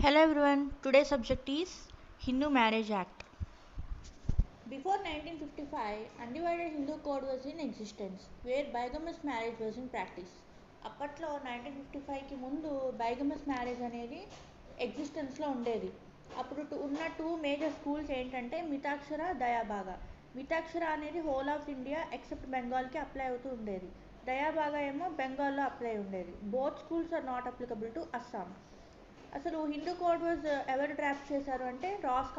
Hello everyone, today's subject is Hindu Marriage Act. Before 1955, undivided Hindu code was in existence, where bigamous marriage was in practice. అప్పట్లో 1955కి ముందు బైగమస్ marriage అనేది ఎగ్జిస్టెన్స్లో ఉండేది. అప్పుడు ఉన్న two major schools ఏంటంటే మితాక్షర, దయాబాగా. మితాక్షర అనేది whole of India except బెంగాల్కి apply అవుతూ ఉండేది. దయాబాగా ఏమో బెంగాల్లో అప్లై ఉండేది. Both schools are not applicable to Assam. అసలు హిందూ కోడ్ వాజ్ ఎవరు డ్రాఫ్ట్ చేశారు అంటే రాస్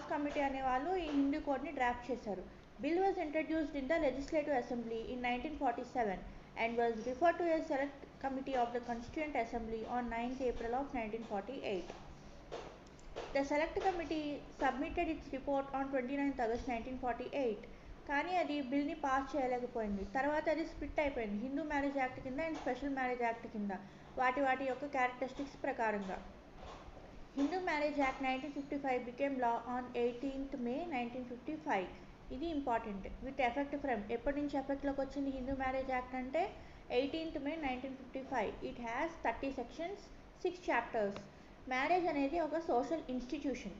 కమిటీ అనే వాళ్ళు ఈ హిందూ కోడ్ని డ్రాఫ్ట్ చేశారు. Bill was introduced in the legislative assembly in 1947 and was referred to as Select Committee of the Constituent Assembly on 9th April of 1948. The Select Committee submitted its report on 29th August 1948. కానీ అది బిల్ని pass చేయలేకపోయింది. తర్వాత అది split అయిపోయింది Hindu marriage act కింద and special marriage act కింద వాటి యొక్క క్యారెక్టరిస్టిక్స్ ప్రకారంగా. Hindu marriage act 1955 became law on 18th May 1955. ఇది ఇంపార్టెంట్. విత్ ఎఫెక్ట్ ఫ్రమ్ ఎప్పటి నుంచి ఎఫెక్ట్లోకి వచ్చింది హిందూ మ్యారేజ్ యాక్ట్ అంటే 18th May 1955. It has 30 sections, 6 chapters. Marriage అనేది ఒక social institution.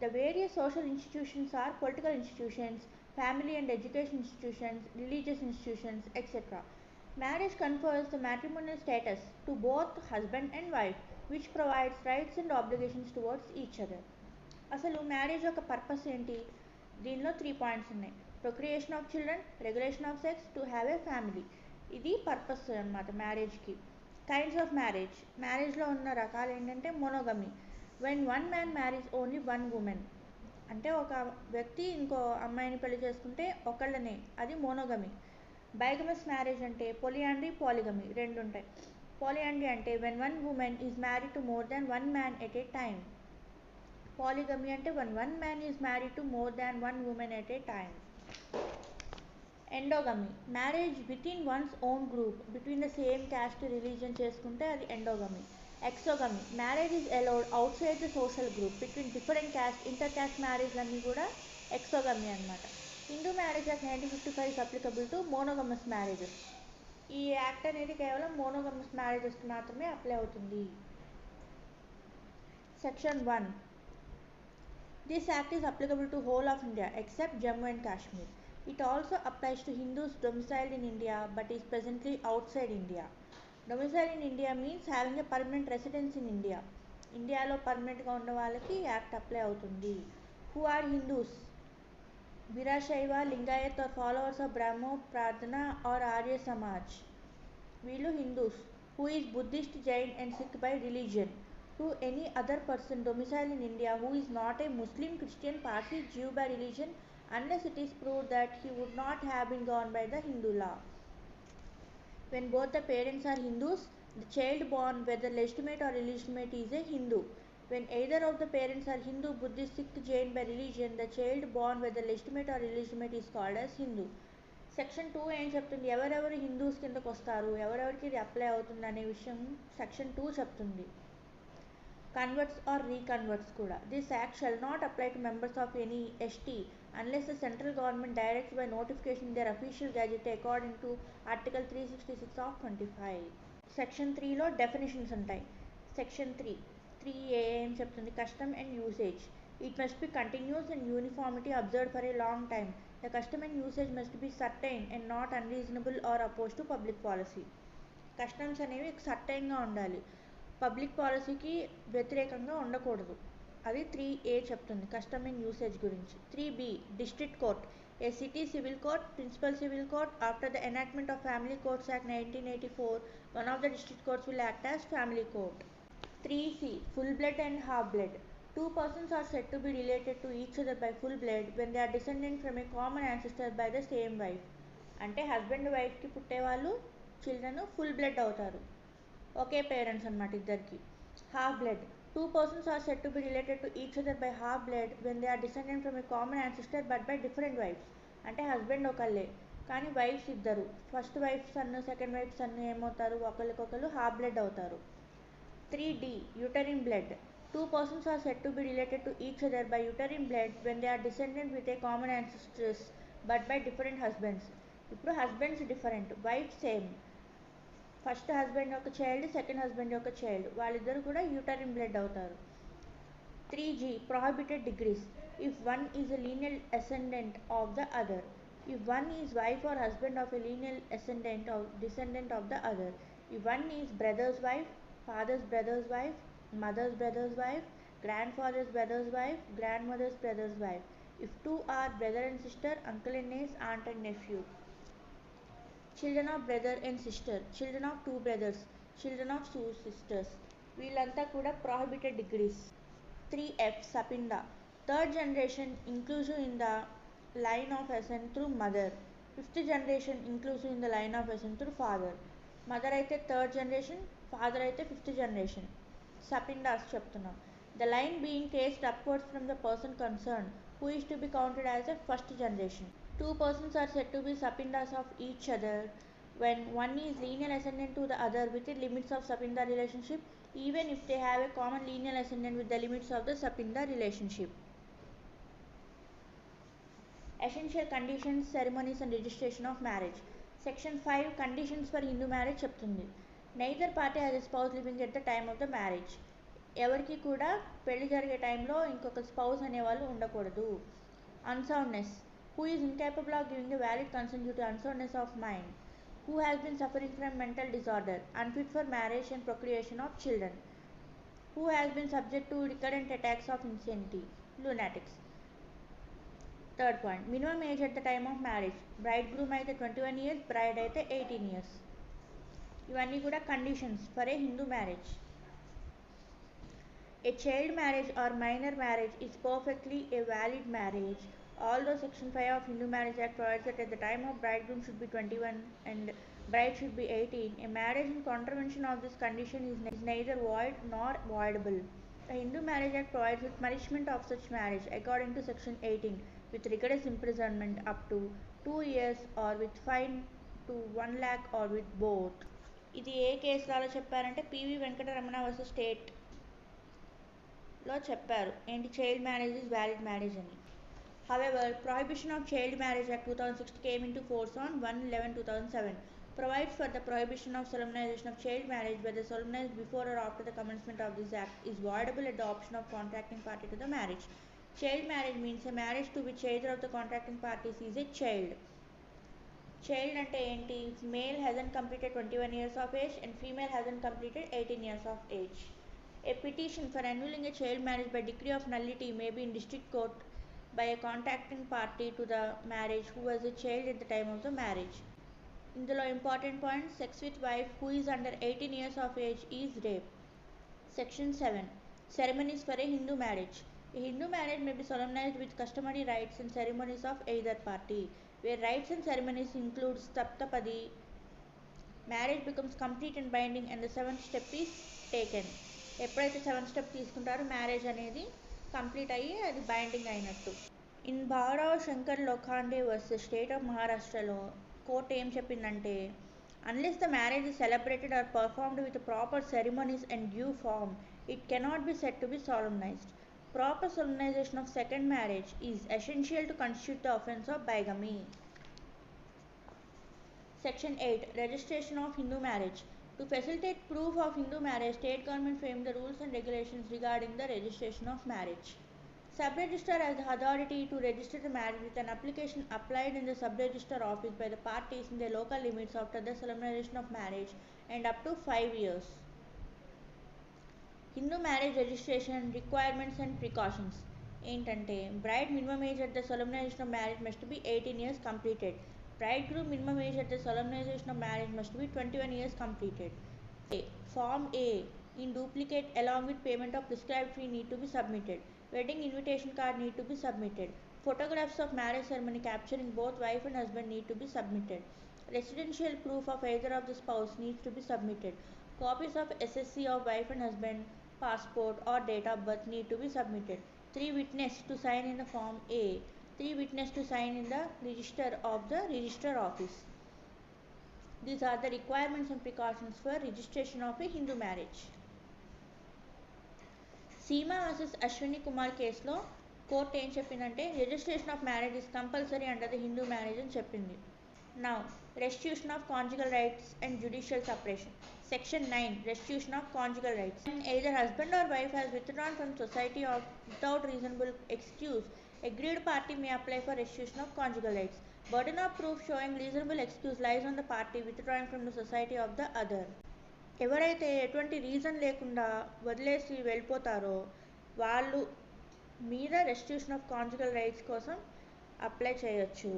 The various social institutions or political institutions, family and education institutions, religious institutions, etc. Marriage confers the matrimonial status to both husband and wife, which provides rights and obligations towards each other. అసలు marriage యొక్క purpose ఏంటి? దీనిలో 3 points ఉన్నాయి. Procreation of children, regulation of sex, to have a family. ఇది purpose అన్నమాట మ్యారేజ్కి. Kinds of మ్యారేజ్లో ఉన్న రకాలు ఏంటంటే monogamy, when one man marries only one woman. అంటే ఒక వ్యక్తి ఇంకో అమ్మాయిని పెళ్లి చేసుకుంటే ఒకళ్ళనే, అది మోనోగమీ. బైగమస్ మ్యారేజ్ అంటే పొలియాండ్రీ, పాలిగమీ రెండు ఉంటాయి. పాలియాండ్రీ అంటే when one woman is married to more than one man at a time. Polygamy అంటే one man is married to more than one woman at a time. Endogamy, marriage within one's own group between the same caste religion చేసుకుంటే అది endogamy. Exogamy, marriage is allowed outside the social group between different caste. Inter caste మ్యారేజ్లన్నీ కూడా exogamy అనమాట. Hindu marriage act 1955 is applicable to monogamous marriages. ఈ act అనేది కేవలం monogamous మ్యారేజెస్కి మాత్రమే అప్లై అవుతుంది. Section 1. This act is applicable to whole of India except Jammu and Kashmir. It also applies to Hindus domiciled in India but is presently outside India. Domicile in India means having a permanent residence in India. ఇండియాలో పర్మనెంట్గా ఉన్న వాళ్ళకి act apply అవుతుంది. Who are Hindus? Veerashaiva, Lingayat or followers of Brahmo, Prarthana or Arya Samaj, వీళ్ళు Hindus. Who is Buddhist, Jain and Sikh by religion. To any other person domiciled in India who is not a Muslim, Christian, Parsi, Jew by religion unless it is proved that he would not have been born by the Hindu law. When both the parents are Hindus, the child born whether legitimate or illegitimate is a Hindu. When either of the parents are Hindu, Buddhist, Sikh, Jain by religion, the child born whether legitimate or illegitimate is called as Hindu. Section 2 ఏం చెప్తుంది? ఎవరెవరు Hindus కిందకు వస్తారు, ఎవరెవరికి ఇది apply అవుతుంది అనే విషయం సెక్షన్ 2 చెప్తుంది. Converts or reconverts kuda. This act shall not apply to members of any ST unless the central government directs by notification in their official gazette according to Article 366 of 25. Section 3 లో definitions ఉంటాయి. Section 3A ఏం చెప్తుంది? Custom and usage. It must be continuous and uniformity observed for a long time. The custom and usage must be certain and not unreasonable or opposed to public policy. Customs అనేవి సర్టైన్గా ఉండాలి, public పాలసీకి వ్యతిరేకంగా ఉండకూడదు. అది 3A చెప్తుంది custom and usage గురించి. 3B district court. A city civil court, principal civil court. After the enactment of family courts act 1984, one of the district courts will act as family court. 3C full blood and half blood. Two persons are said to be related to each other by full blood when they are descended from a common ancestor by the same wife. అంటే husband వైఫ్కి పుట్టేవాళ్ళు children full blood అవుతారు, ఒకే parents అన్నమాట ఇద్దరికి. Half blood. Two persons are said to be related to each other by half blood when they are descended from a common ancestor but by different wives. అంటే husband ఒకళ్ళే కానీ wives ఇద్దరు. First wife son, second wife son ఏమవుతారు? ఒకరికొకరు half blood అవుతారు. 3D uterine blood. Two persons are said to be related to each other by uterine blood when they are descended with a common ancestors but by different husbands. ఇప్పుడు husbands different, wife same. First husband యొక్క child, second husband యొక్క child, వాళ్ళిద్దరు కూడా uterine blood అవుతారు. 3G prohibited degrees. If one is a lineal ascendant of the other. If one is wife or husband of a lineal ascendant or descendant of the other. If one is brother's wife, father's brother's wife, mother's brother's wife, grandfather's brother's wife, grandmother's brother's wife. If two are brother and sister, uncle and niece, aunt and nephew. Children of brother and sister, children of two brothers, children of two sisters. వీళ్ళంతా కూడా prohibited degrees. 3F Sapinda, third generation inclusive in the line of ascent through mother, fifth generation inclusive in the line of ascent through father. Mother అయితే third generation, father అయితే fifth generation. Sapindas చెప్తున్నాం. The line being traced upwards from the person concerned, who is to be counted as a first generation. Two persons are said to be Sapindas of each other when one is lineal ascendant to the other within limits of Sapinda relationship, even if they have a common lineal ascendant with the limits of the Sapinda relationship. Essential conditions, ceremonies and registration of marriage. Section 5 conditions for Hindu marriage చెప్తుంది. Neither party has a spouse living at the time of the marriage. ఎవరికి కూడా పెళ్లి జరిగే టైంలో ఇంకొక spouse అనేవాళ్ళు ఉండకూడదు. Unsoundness, who is incapable of giving a valid consent due to unsoundness of mind, who has been suffering from mental disorder, unfit for marriage and procreation of children, who has been subject to recurrent attacks of insanity, lunatics. Third point, minimum age at the time of marriage. Bridegroom అయితే 21 years, bride అయితే 18 years. ఇవన్నీ కూడా conditions for a Hindu marriage. A child marriage or minor marriage is perfectly a valid marriage. Although Section 5 of Hindu Marriage Act provides that at the time of bridegroom should be 21 and bride should be 18, a marriage in contravention of this condition is neither void nor voidable. The Hindu Marriage Act provides with punishment of such marriage according to Section 18 with rigorous imprisonment up to 2 years or with fine to 1 lakh or with both. ఇది ఏ కేసులలో చెప్పారంటే PV Venkataramana versus state లో చెప్పారు ఏంటి child marriage is valid marriage అని. However, Prohibition of Child Marriage Act 2006 came into force on 1/11/2007. Provides for the prohibition of solemnization of child marriage, whether solemnized before or after the commencement of this act, is voidable at the option of contracting party to the marriage. Child marriage means a marriage to which either of the contracting parties is a child. Child అంటే ఏంటి? Male hasn't completed 21 years of age and female hasn't completed 18 years of age. A petition for annulling a child marriage by decree of nullity may be in district court by a contracting party to the marriage who was a child at the time of the marriage. ఇందులో important point, sex with wife who is under 18 years of age is rape. Section 7 ceremonies for a Hindu marriage. A Hindu marriage may be solemnized with customary rites and ceremonies of either party. Where rites and ceremonies include Saptapadi, marriage becomes complete and binding and the seventh step is taken. ఎప్పుడైతే seventh step తీసుకుంటారో marriage అనేది complete అయ్యి అది binding అయినట్టు. In Bhaurao Shankar Lokhande versus state of మహారాష్ట్రలో court ఏం చెప్పిందంటే unless the marriage is celebrated or performed with proper ceremonies and due form, it cannot be said to be solemnized. Proper solemnization of second marriage is essential to constitute the offence of bigamy. Section 8 registration of Hindu marriage. To facilitate proof of Hindu marriage, state government framed the rules and regulations regarding the registration of marriage. Sub-registrar has the authority to register the marriage with an application applied in the sub-registrar office by the parties in their local limits after the solemnization of marriage and up to 5 years. Hindu marriage registration requirements and precautions. ఏంటంటే bride minimum age at the solemnization of marriage must be 18 years completed. Bridegroom minimum age at the solemnization of marriage must be 21 years completed. Form A in duplicate along with payment of prescribed fee need to be submitted. Wedding invitation card need to be submitted. Photographs of marriage ceremony capturing both wife and husband need to be submitted. Residential proof of either of the spouse needs to be submitted. Copies of SSC of wife and husband, passport or date of birth need to be submitted. 3 witnesses to sign in the Form A. 3 witnesses to sign in the register of the registrar office. These are the requirements and precautions for registration of a Hindu marriage. Seema vs. Ashwini Kumar కేసులో court ఏం చెప్పిందంటే registration of marriage is compulsory under the Hindu marriage అని చెప్పింది. Now Restitution of conjugal rights and judicial separation. Section 9. Restitution of conjugal rights. When either husband or wife has withdrawn from society without reasonable excuse, aggrieved party may apply for restitution of conjugal rights. Burden of proof showing reasonable excuse lies on the party withdrawing from the society of the other. ఎవరైతే ఎటువంటి reason లేకుండా వదిలేసి వెళ్ళిపోతారో వాళ్ళు మీద restitution of conjugal rights కోసం apply చేయొచ్చు.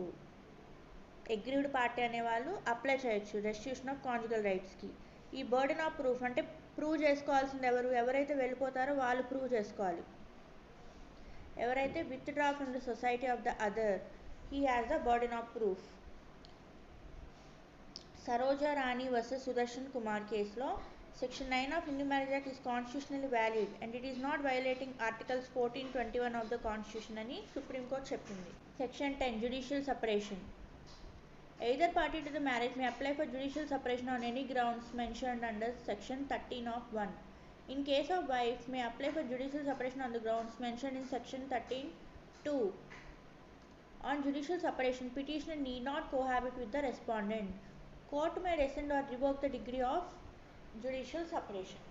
Aggrieved party అనేవాళ్ళు అప్లై చేయొచ్చు రెస్టిట్యూషన్ ఆఫ్ కాంజుగల్ రైట్స్కి. ఈ బర్డెన్ ఆఫ్ ప్రూఫ్ అంటే ప్రూవ్ చేసుకోవాల్సింది ఎవరైతే వెళ్ళిపోతారో వాళ్ళు ప్రూవ్ చేసుకోవాలి. ఎవరైతే withdraw from the society of the other he has the burden of proof. Saroja Rani versus Sudarshan Kumar కేసులో section 9 of Hindu marriage act is constitutionally valid and it is not violating articles 1421 of the constitution అని supreme court చెప్పింది. Section 10 judicial separation. Either party to the marriage may apply for judicial separation on any grounds mentioned under section 13 of 1. In case of wife may apply for judicial separation on the grounds mentioned in section 13(2). On judicial separation, petitioner need not cohabit with the respondent. Court may rescind or revoke the decree of judicial separation.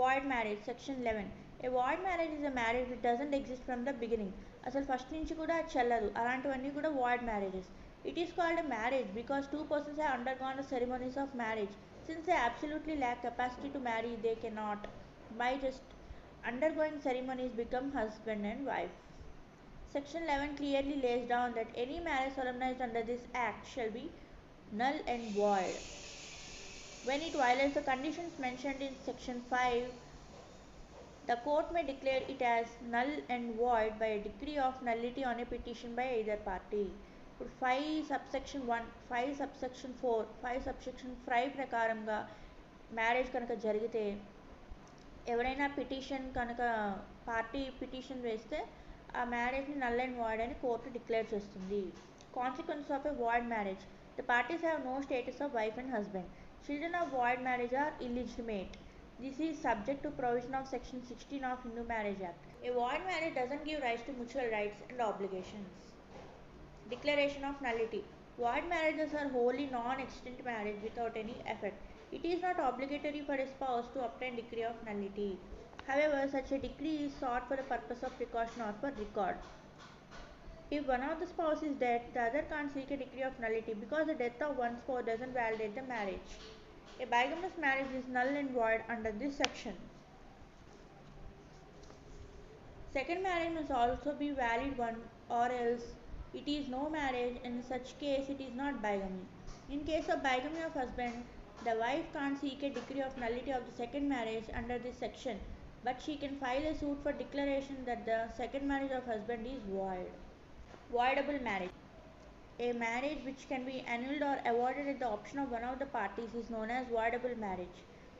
Void marriage. Section 11. A void marriage is a marriage which doesn't exist from the beginning. అసలు first నుంచి కూడా అది చెల్లదు. అలాంటివన్నీ కూడా void marriages. It is called a marriage because two persons have undergone the ceremonies of marriage. Since they absolutely lack capacity to marry, they cannot, by just undergoing ceremonies, become husband and wife. Section 11 clearly lays down that any marriage solemnized under this act shall be null and void. When it violates the conditions mentioned in section 5, the court may declare it as null and void by a decree of nullity on a petition by either party. ఇప్పుడు 5 subsection 1, 5 subsection 4, 5 subsection 5 ప్రకారంగా marriage కనుక జరిగితే ఎవరైనా petition కనుక party petition వేస్తే ఆ మ్యారేజ్ని null and void అని కోర్టు డిక్లేర్ చేస్తుంది. Consequences of a void marriage. The parties have no status of wife and husband. Children of void marriage are illegitimate. This is subject to provision of section 16 of Hindu Marriage Act. A void marriage doesn't give rise to mutual rights and obligations. Declaration of nullity. Void marriages are wholly non-existent marriage without any effect. It is not obligatory for a spouse to obtain decree of nullity. However, such a decree is sought for the purpose of precaution or for record. If one of the spouse is dead, the other can't seek a decree of nullity because the death of one spouse doesn't validate the marriage. A bigamous marriage is null and void under this section. Second marriage must also be valid one, or else it is no marriage. In such case, it is not bigamy. In case of bigamy of husband, the wife can't seek a decree of nullity of the second marriage under this section, but she can file a suit for declaration that the second marriage of husband is void. Voidable marriage. A marriage which can be annulled or avoided at the option of one of the parties is known as voidable marriage.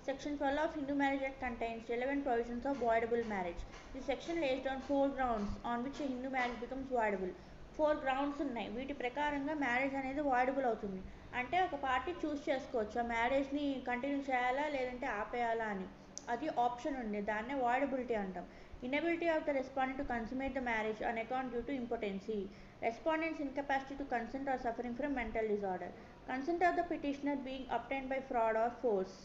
Section 12 of Hindu Marriage Act contains relevant provisions of voidable marriage. This section lays down 4 grounds on which a Hindu marriage becomes voidable. 4 grounds ఉన్నాయి. వీటి ప్రకారంగా marriage అనేది voidable అవుతుంది. అంటే ఒక party చూస్ చేసుకోవచ్చు ఆ మ్యారేజ్ని continue చేయాలా లేదంటే ఆపేయాలా అని. అది ఆప్షన్ ఉంది. దాన్నే వాయిడబిలిటీ అంటాం. Inability of the respondent to consummate the marriage on account due to impotency. Respondent's incapacity to consent or suffering from mental disorder. Consent of the petitioner being obtained by fraud or force.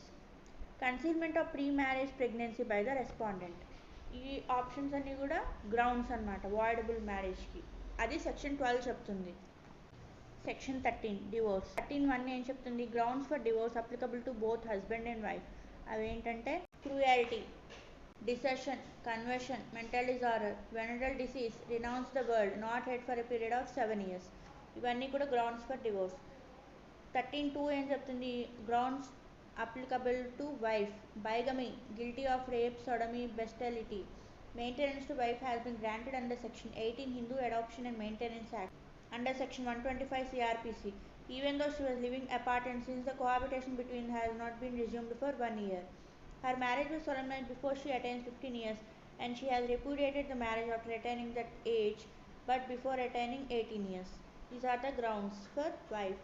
Concealment of pre-marriage pregnancy by the respondent. ఈ options అన్నీ కూడా grounds అన్నమాట voidable మ్యారేజ్కి. అది section 12 చెప్తుంది. Section 13 divorce. 13(1) ఏం చెప్తుంది? Grounds for divorce applicable to both husband and wife. అవేంటంటే cruelty, desertion, conversion, mental disorder, venereal disease, renounce the world, not head for a period of 7 years. ఇవన్నీ కూడా grounds for divorce. 13(2) ఏం చెప్తుంది? Grounds applicable to wife. బైగమీ, guilty of rape, sodomy, bestiality. Maintenance to wife has been granted under section 18 Hindu Adoption and Maintenance Act under section 125 CRPC even though she was living apart and since the cohabitation between has not been resumed for 1 year. Her marriage was solemnized before she attains 15 years and she has repudiated the marriage after attaining that age but before attaining 18 years. These are the grounds for wife,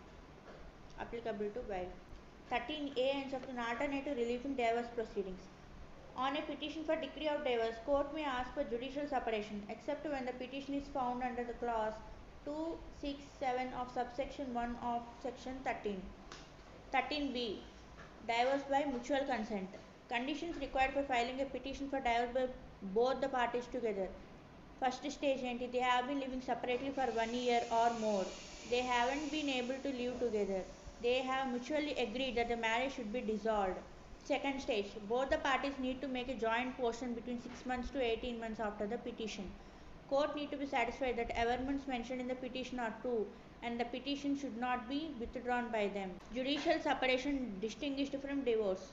applicable to wife. 13(a) and an alternative relief in divorce proceedings. On a petition for decree of divorce, court may ask for judicial separation except when the petition is found under the clause 2, 6, 7 of subsection 1 of section 13. 13b. Divorce by mutual consent. Conditions required for filing a petition for divorce by both the parties together. First stage ఏంటి? They have been living separately for 1 year or more. They haven't been able to live together. They have mutually agreed that the marriage should be dissolved. Second stage, both the parties need to make a joint portion between 6 months to 18 months after the petition. Court need to be satisfied that averments mentioned in the petition are true and the petition should not be withdrawn by them. Judicial separation distinguished from divorce.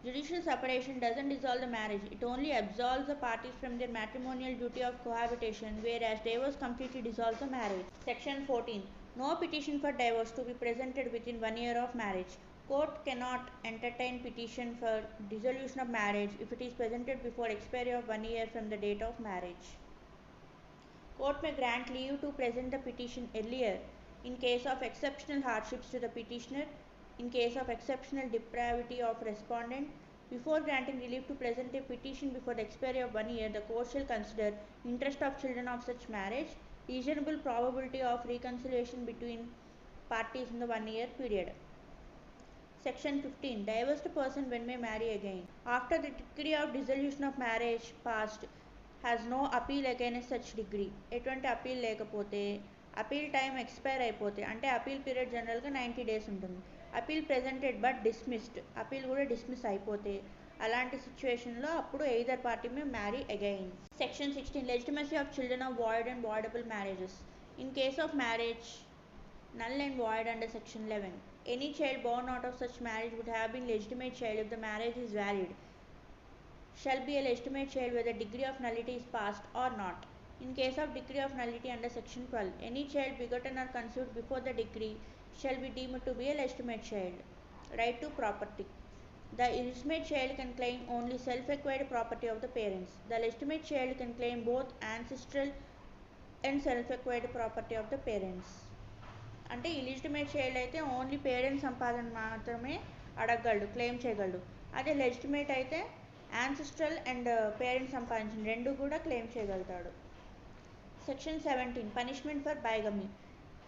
Judicial separation doesn't dissolve the marriage, it only absolves the parties from their matrimonial duty of cohabitation, whereas divorce completely dissolves the marriage. Section 14. No petition for divorce to be presented within 1 year of marriage. Court cannot entertain petition for dissolution of marriage if it is presented before expiry of 1 year from the date of marriage. Court may grant leave to present the petition earlier in case of exceptional hardships to the petitioner, in case of exceptional depravity of respondent. Before granting relief to present a petition before the expiry of 1 year, the court shall consider interest of children of such marriage, reasonable probability of reconciliation between parties in the 1 year period. Section 15. Divorced person when may marry again. After the decree of dissolution of marriage passed, has no appeal against such degree. ఎటువంటి appeal లేకపోతే appeal time expire అయిపోతే అంటే appeal period జనరల్గా 90 days ఉంటుంది. Appeal presented but dismissed, appeal కూడా dismiss అయిపోతే అలాంటి సిచ్యువేషన్లో అప్పుడు either party May marry again. Section 16. Legitimacy of children of void and voidable marriages. In case of marriage null and void under section 11. Any child born out of such marriage would have been legitimate child if the marriage is valid. Shall be a legitimate child whether degree of nullity is passed or not. In case of degree of nullity under section 12, any child begotten or conceived before the decree shall be deemed to be a legitimate child. Right to property. The illegitimate child can claim only self-acquired property of the parents. The legitimate child can claim both ancestral and self-acquired property of the parents. అంటే ఇలిజిటిమేట్ child అయితే only parents సంపాదన మాత్రమే అడగగలడు, claim చేయగలడు. అదే legitimate అయితే ancestral and parents సంపాదించిన రెండు కూడా క్లెయిమ్ చేయగలుగుతాడు. Section 17. Punishment for బైగమీ.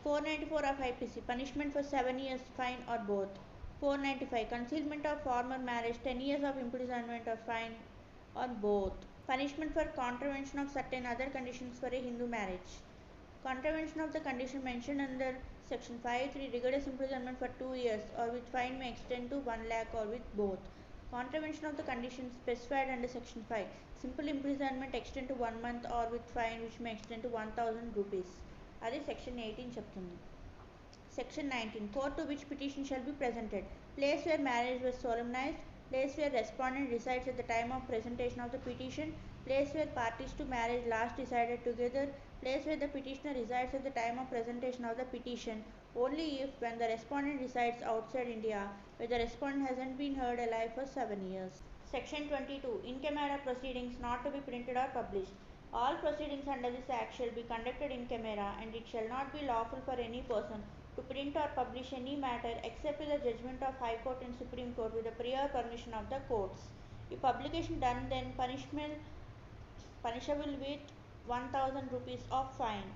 494 of IPC. Punishment for 7 years fine or both. 495. Concealment of former marriage, 10 years of imprisonment or fine or both. Punishment for contravention of certain other conditions for a Hindu marriage. Contravention of the condition mentioned under section 5(3) rigorous imprisonment for 2 years or with fine may extend to 1 lakh or with both. Contravention of the conditions specified under section 5, simple imprisonment extend to 1 month or with fine which may extend to 1000 rupees. అది section 18 చెప్తుంది. Section 19. Court to which petition shall be presented. Place where marriage was solemnized. Place where respondent resides at the time of presentation of the petition. Place where parties to marriage last decided together. Place where the petitioner resides at the time of presentation of the petition only if when the respondent resides outside India, where the respondent hasn't been heard alive for 7 years. Section 22. In camera proceedings not to be printed or published. All proceedings under this act shall be conducted in camera and it shall not be lawful for any person to print or publish any matter except with the judgment of High Court and Supreme Court with the prior permission of the courts. If publication done then punishable with 1000 rupees of fine.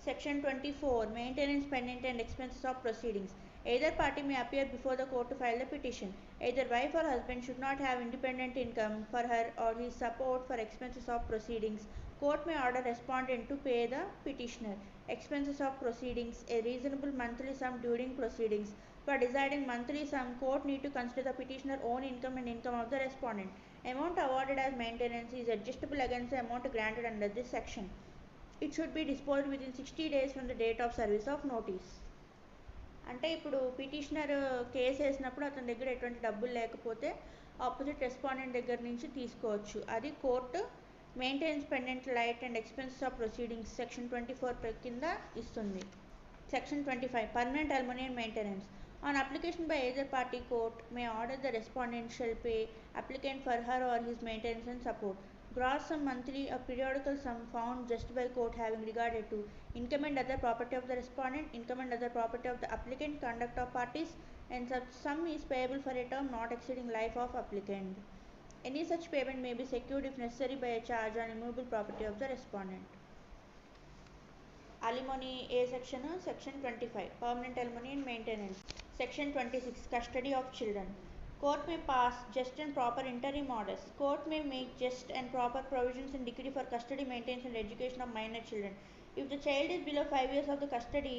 Section 24. Maintenance pendent and expenses of proceedings. Either party may appear before the court to file the petition. Either wife or husband should not have independent income for her or his support for expenses of proceedings. Court may order respondent to pay the petitioner expenses of proceedings a reasonable monthly sum during proceedings. For deciding monthly sum, court need to consider the petitioner own income and income of the respondent. Amount awarded as maintenance is adjustable against the amount granted under this section. It should be disposed within 60 days from the date of service of notice. అంటే ఇప్పుడు petitioner case వేసినప్పుడు అతని దగ్గర ఎటువంటి డబ్బులు లేకపోతే opposite respondent దగ్గర నుంచి తీసుకోవచ్చు. అది court maintenance pendant light and expenses of proceedings section 24 కింద ఇస్తుంది. Section 25. Permanent alimony and maintenance. On application by either party, court may order the respondent shall pay applicant for her or his maintenance and support. Gross sum monthly or periodical sum found just by court having regarded to income and other property of the respondent, income and other property of the applicant, conduct of parties, and such sum is payable for a term not exceeding life of applicant. Any such payment may be secured if necessary by a charge on immovable property of the respondent. Alimony A section, section 25, permanent alimony and maintenance. Section 26, custody of children. Court may pass just and proper interim orders. Court may make just and proper provisions in decree for custody, maintenance and education of minor children. If the child is below 5 years of the custody,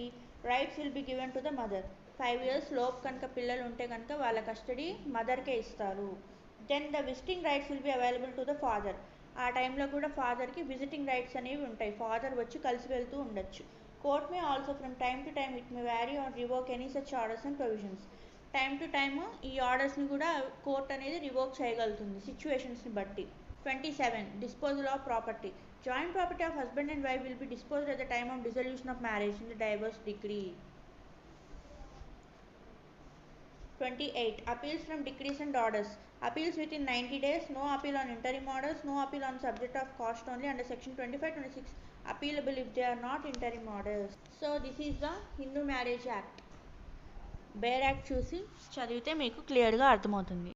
rights will be given to the mother. 5 years లోపు కనుక పిల్లలు ఉంటే కనుక వాళ్ళ custody మదర్కే ఇస్తారు. Then the visiting rights will be available to the father. ఆ టైంలో కూడా ఫాదర్కి విజిటింగ్ రైట్స్ అనేవి ఉంటాయి. ఫాదర్ వచ్చి కలిసి వెళ్తూ ఉండొచ్చు. Court may also from time to time it may vary or revoke any such orders and provisions. Time to time ఈ ఆర్డర్స్ని కూడా కోర్ట్ అనేది రివోక్ చేయగలుగుతుంది సిచ్యువేషన్స్ని బట్టి. 27. Disposal of property. Joint property of husband and wife will be disposed at the time of dissolution of marriage in the divorce decree. 28. Appeals from decrees and orders. Appeals within 90 days. No appeal on interim orders. No appeal on subject of cost only under section 25-26. Appealable if they are not interim orders. So this is the Hindu Marriage Act. Bare act చూసి చదివితే మీకు క్లియర్గా అర్థమవుతుంది.